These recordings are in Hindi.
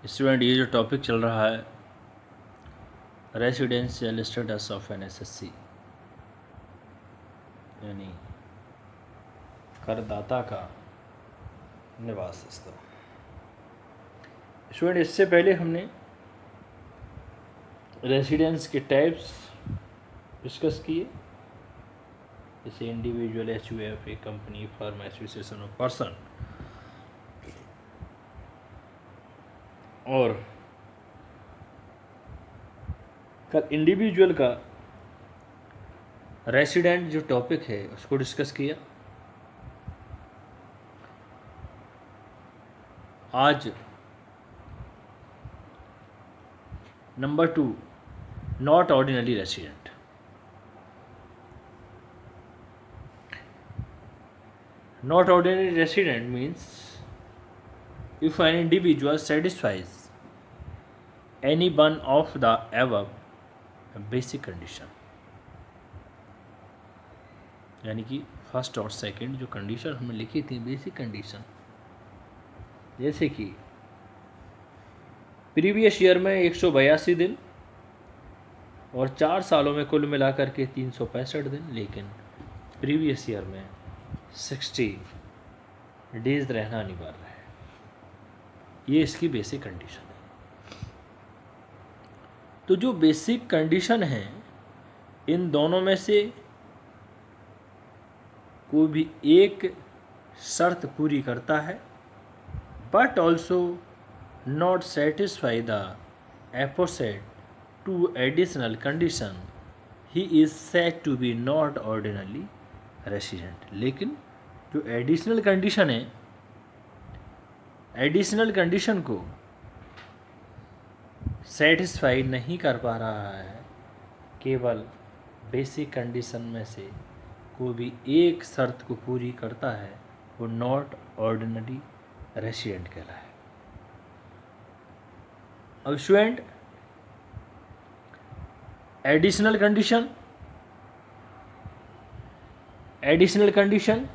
स्टूडेंट, ये जो टॉपिक चल रहा है residential status of an assessee, यानी करदाता का निवास स्थल। स्टूडेंट, इससे पहले हमने रेसिडेंस के टाइप्स डिस्कस किए, जैसे individual, HUF, company, firm, association और पर्सन। और कल इंडिविजुअल का रेसिडेंट जो टॉपिक है उसको डिस्कस किया। आज number 2, not ordinary resident. Not ordinary resident means if an individual satisfies any one of the above basic condition, यानी कि फर्स्ट और सेकंड जो कंडीशन हमने लिखी थी बेसिक कंडीशन, जैसे कि प्रीवियस ईयर में 182 दिन और 4 सालों में कुल मिलाकर के 365 दिन, लेकिन प्रीवियस ईयर में 60 डेज रहना अनिवार्य है। ये इसकी बेसिक कंडीशन है। तो जो बेसिक कंडीशन है, इन दोनों में से कोई भी एक शर्त पूरी करता है, but also not satisfy the opposite two additional condition, he is said to be not ordinary resident. लेकिन जो एडिशनल कंडीशन है, एडिशनल कंडीशन को सेटिस्फाई नहीं कर पा रहा है, केवल बेसिक कंडीशन में से कोई भी एक शर्त को पूरी करता है, वो नॉट ऑर्डिनरी रेसिडेंट कहलाए। अब student, additional condition,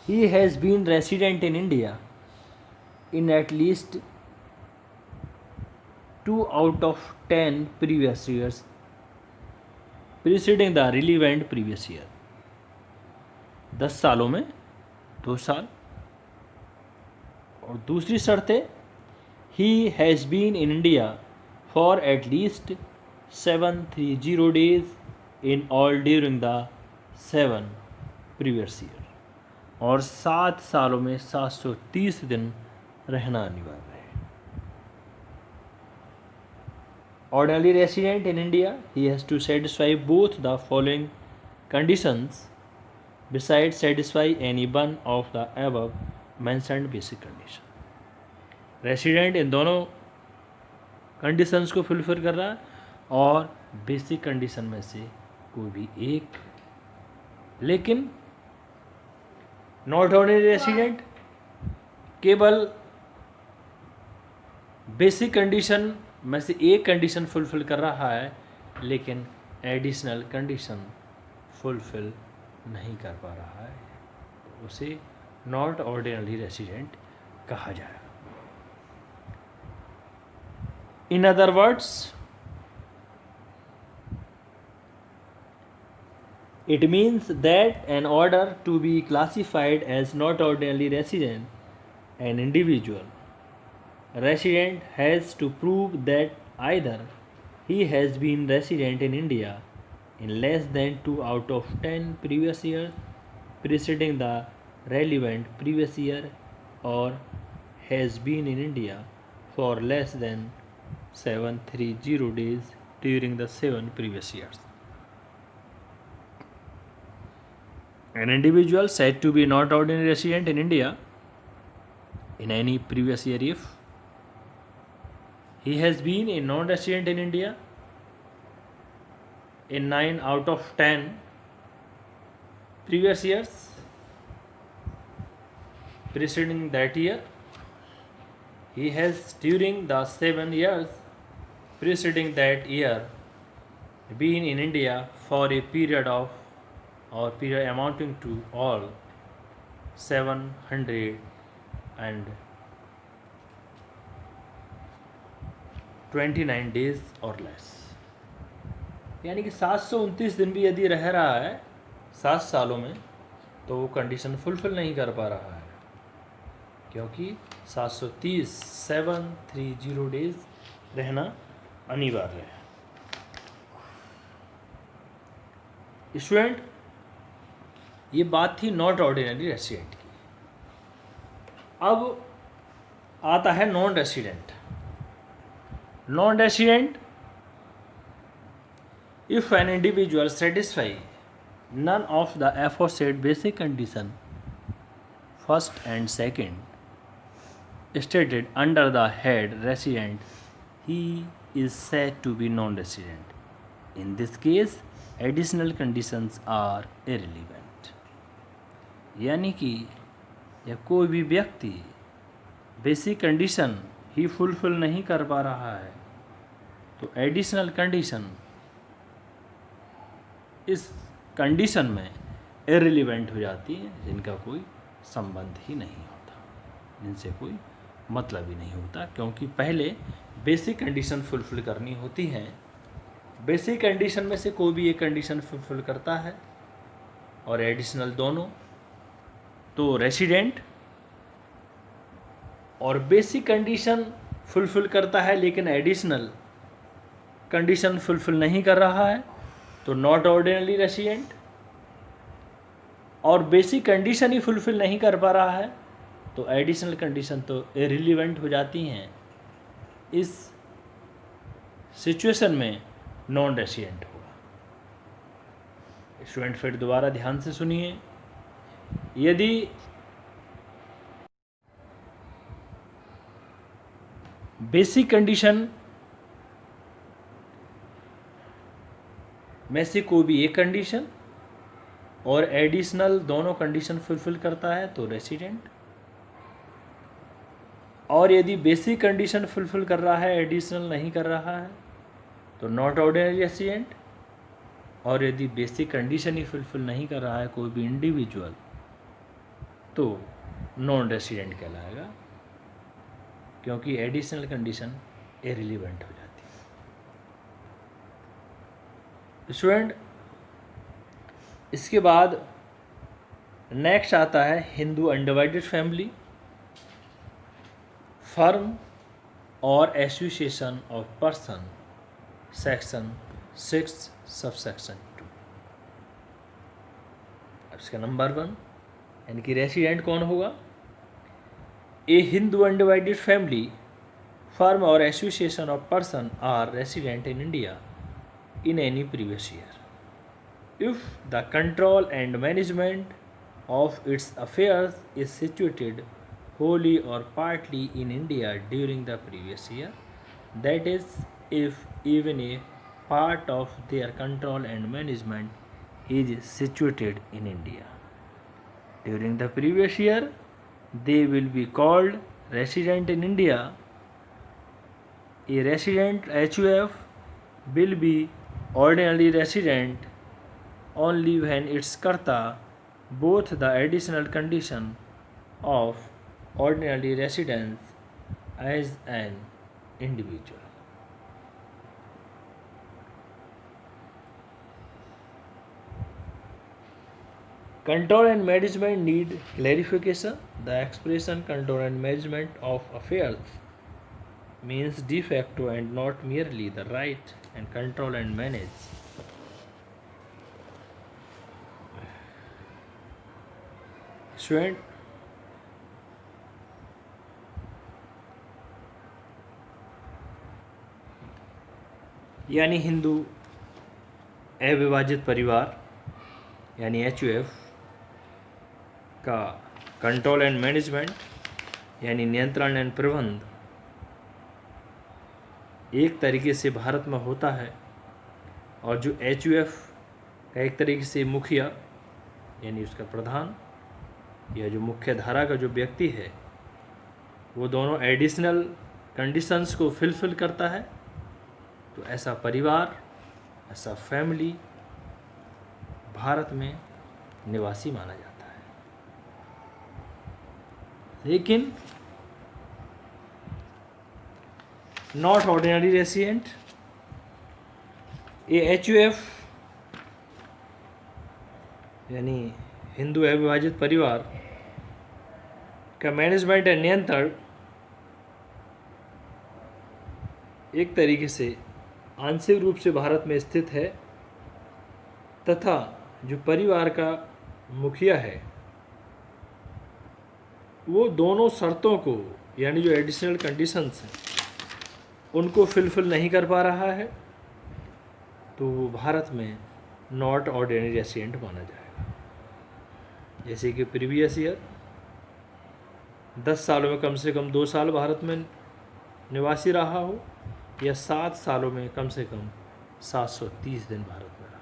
he has been resident in India in at least 2 out of 10 previous years preceding the relevant previous year। 10 सालों में 2 साल। और दूसरी शर्त है he has been in India for at least 730 days in all during the 7 previous year। और 7 सालों में 730 दिन रहना अनिवार्य है। Ordinary resident in India, he has to satisfy both the following conditions besides satisfy any one of the above mentioned basic condition। Resident in दोनों कंडीशंस को फुलफिल कर रहा है, और बेसिक कंडीशन में से कोई भी एक। लेकिन नॉट ऑर्डिनरी रेसिडेंट केवल बेसिक कंडीशन में से एक कंडीशन फुलफिल कर रहा है, लेकिन एडिशनल कंडीशन फुलफिल नहीं कर पा रहा है, तो उसे नॉट ऑर्डिनरी रेसिडेंट कहा जाएगा। In other words, it means that in order to be classified as not ordinarily resident, an individual resident has to prove that either he has been resident in India in less than 2 out of 10 previous years preceding the relevant previous year, or has been in India for less than 730 days during the 7 previous years। An individual said to be not ordinary resident in India in any previous year if he has been a non-resident in India in 9 out of 10 previous years preceding that year, he has during the 7 years preceding that year been in India for a period of or period amounting to all 730 29 days और लेस, यानी कि 729 दिन भी यदि रह रहा है 7 सालों में तो वो कंडीशन फुलफिल नहीं कर पा रहा है, क्योंकि 730 डेज रहना अनिवार्य है। स्टूडेंट, ये बात थी नॉट ऑर्डिनरी रेसिडेंट की। अब आता है non resident. Non resident, if an individual satisfy none of the aforesaid basic condition first and second stated under the head resident, he is said to be non-resident. In this case, additional conditions are irrelevant. यानी कि जब कोई भी व्यक्ति बेसिक कंडीशन ही फुलफिल नहीं कर पा रहा है तो एडिशनल कंडीशन इस कंडीशन में इररिलेवेंट हो जाती है, जिनका कोई संबंध ही नहीं होता, जिनसे कोई मतलब ही नहीं होता, क्योंकि पहले बेसिक कंडीशन फुलफिल करनी होती हैं। बेसिक कंडीशन में से कोई भी एक कंडीशन फुलफिल करता है और एडिशनल दोनों, तो रेसिडेंट और बेसिक कंडीशन फुलफिल करता है लेकिन एडिशनल कंडीशन फुलफिल नहीं कर रहा है तो नॉट ऑर्डिनरी रेसिडेंट, और बेसिक कंडीशन ही फुलफिल नहीं कर पा रहा है तो एडिशनल कंडीशन तो इररिलेवेंट हो जाती हैं। इस सिचुएशन में नॉन रेसिडेंट होगा। स्टूडेंट फिर दोबारा ध्यान से सुनिए, यदि बेसिक कंडीशन में से कोई भी एक कंडीशन और एडिशनल दोनों कंडीशन फुलफिल करता है तो रेसिडेंट, और यदि बेसिक कंडीशन फुलफिल कर रहा है एडिशनल नहीं कर रहा है तो नॉट ऑर्डिनरी रेसिडेंट, और यदि बेसिक कंडीशन ही फुलफिल नहीं कर रहा है कोई भी इंडिविजुअल तो नॉन रेसिडेंट कहलाएगा, क्योंकि एडिशनल कंडीशन इररिलेवेंट हो जाती है। स्टूडेंट, इसके बाद नेक्स्ट आता है हिंदू अनडिवाइडेड फैमिली, फर्म और association of person, section 6 subsection 2। अब इसका नंबर 1 यानी कि रेसिडेंट कौन होगा? A Hindu undivided family, firm और association of person are resident in India in any previous year if the control and management of its affairs is situated wholly or partly in India during the previous year, that is, if even a part of their control and management is situated in India during the previous year, they will be called resident in India. A resident HUF will be ordinary resident only when its karta both the additional condition of ordinary residence as an individual. Control and management need clarification. The expression control and management of affairs means de facto and not merely the right and control and manage. Student, यानी हिंदू अविभाजित परिवार यानी HUF का कंट्रोल एंड मैनेजमेंट यानी नियंत्रण एंड प्रबंध एक तरीके से भारत में होता है, और जो HUF का एक तरीके से मुखिया यानी उसका प्रधान या जो मुख्य धारा का जो व्यक्ति है वो दोनों एडिशनल कंडीशंस को फुलफिल करता है, तो ऐसा परिवार, ऐसा फैमिली भारत में निवासी माना जाता है। लेकिन नॉट ऑर्डिनरी रेसिडेंट, ये HUF यानी हिंदू अविभाजित परिवार का मैनेजमेंट एंड नियंत्रण एक तरीके से आंशिक रूप से भारत में स्थित है, तथा जो परिवार का मुखिया है वो दोनों शर्तों को यानी जो एडिशनल कंडीशंस हैं उनको फिलफिल नहीं कर पा रहा है, तो वो भारत में नॉट ऑर्डिनरी रेसिडेंट माना जाएगा। जैसे कि प्रीवियस ईयर 10 सालों में कम से कम 2 साल भारत में निवासी रहा हो, या 7 सालों में कम से कम 730 दिन भारत में रहा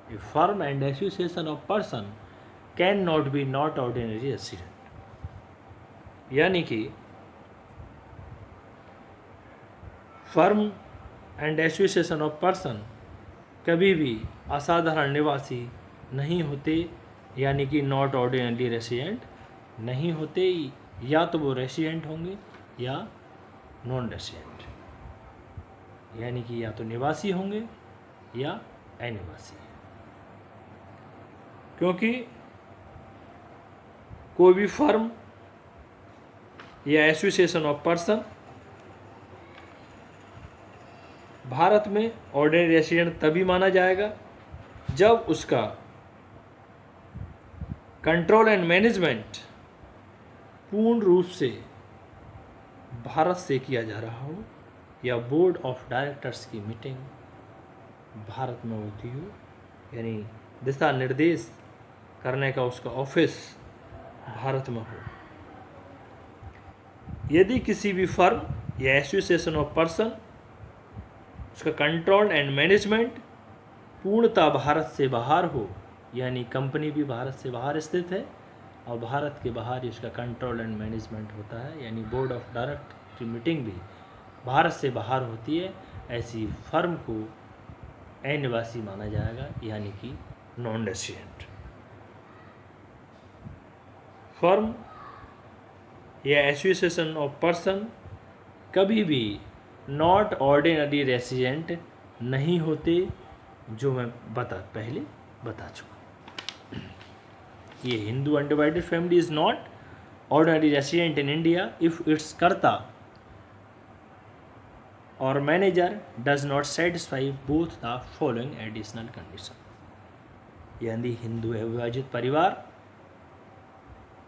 हो। A firm and association of person can not be not ordinary resident, यानी कि firm and association of person कभी भी असाधारण निवासी नहीं होते, यानी कि नॉट ऑर्डिनरी रेसिडेंट नहीं होते, या तो वो रेसिडेंट होंगे या नॉन रेसिडेंट, यानी कि या तो निवासी होंगे या अनिवासी। क्योंकि कोई भी फर्म या एसोसिएशन ऑफ पर्सन भारत में ऑर्डिनरी रेसिडेंट तभी माना जाएगा जब उसका कंट्रोल एंड मैनेजमेंट पूर्ण रूप से भारत से किया जा रहा हो, या बोर्ड ऑफ डायरेक्टर्स की मीटिंग भारत में होती हो, यानी दिशा निर्देश करने का उसका ऑफिस भारत में हो। यदि किसी भी फर्म या एसोसिएशन ऑफ पर्सन उसका कंट्रोल एंड मैनेजमेंट पूर्णतः भारत से बाहर हो, यानी कंपनी भी भारत से बाहर स्थित है और भारत के बाहर ही उसका कंट्रोल एंड मैनेजमेंट होता है, यानी बोर्ड ऑफ डायरेक्टर की मीटिंग भी भारत से बाहर होती है, ऐसी फर्म को अनिवासी माना जाएगा, यानी कि नॉन रेसिडेंट। फर्म या एसोसिएशन ऑफ पर्सन कभी भी नॉट ऑर्डिनरी रेसिडेंट नहीं होते, जो मैं पहले बता चुका। ये Hindu undivided family is not ordinary resident in India if it's कर्ता और manager does not satisfy both the following additional condition, यानी हिंदू अविभाजित परिवार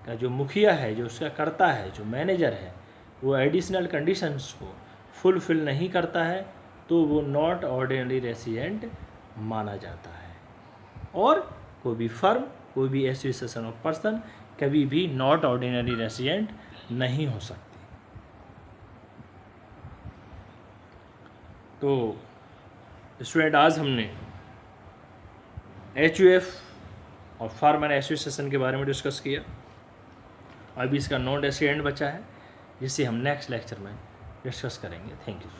का जो मुखिया है, जो उसका कर्ता है, जो मैनेजर है, वो एडिशनल कंडीशंस को फुलफिल नहीं करता है, तो वो नॉट ऑर्डिनरी रेसिडेंट माना जाता है। और कोई भी फर्म, कोई भी एसोसिएशन ऑफ पर्सन कभी भी नॉट ऑर्डिनरी रेसिडेंट नहीं हो सकती। तो स्टूडेंट, आज हमने HUF और फर्म एंड एसोसिएशन के बारे में डिस्कस किया। अभी इसका नॉन रेसिडेंट बचा है, जिसे हम नेक्स्ट लेक्चर में डिस्कस करेंगे। Thank you.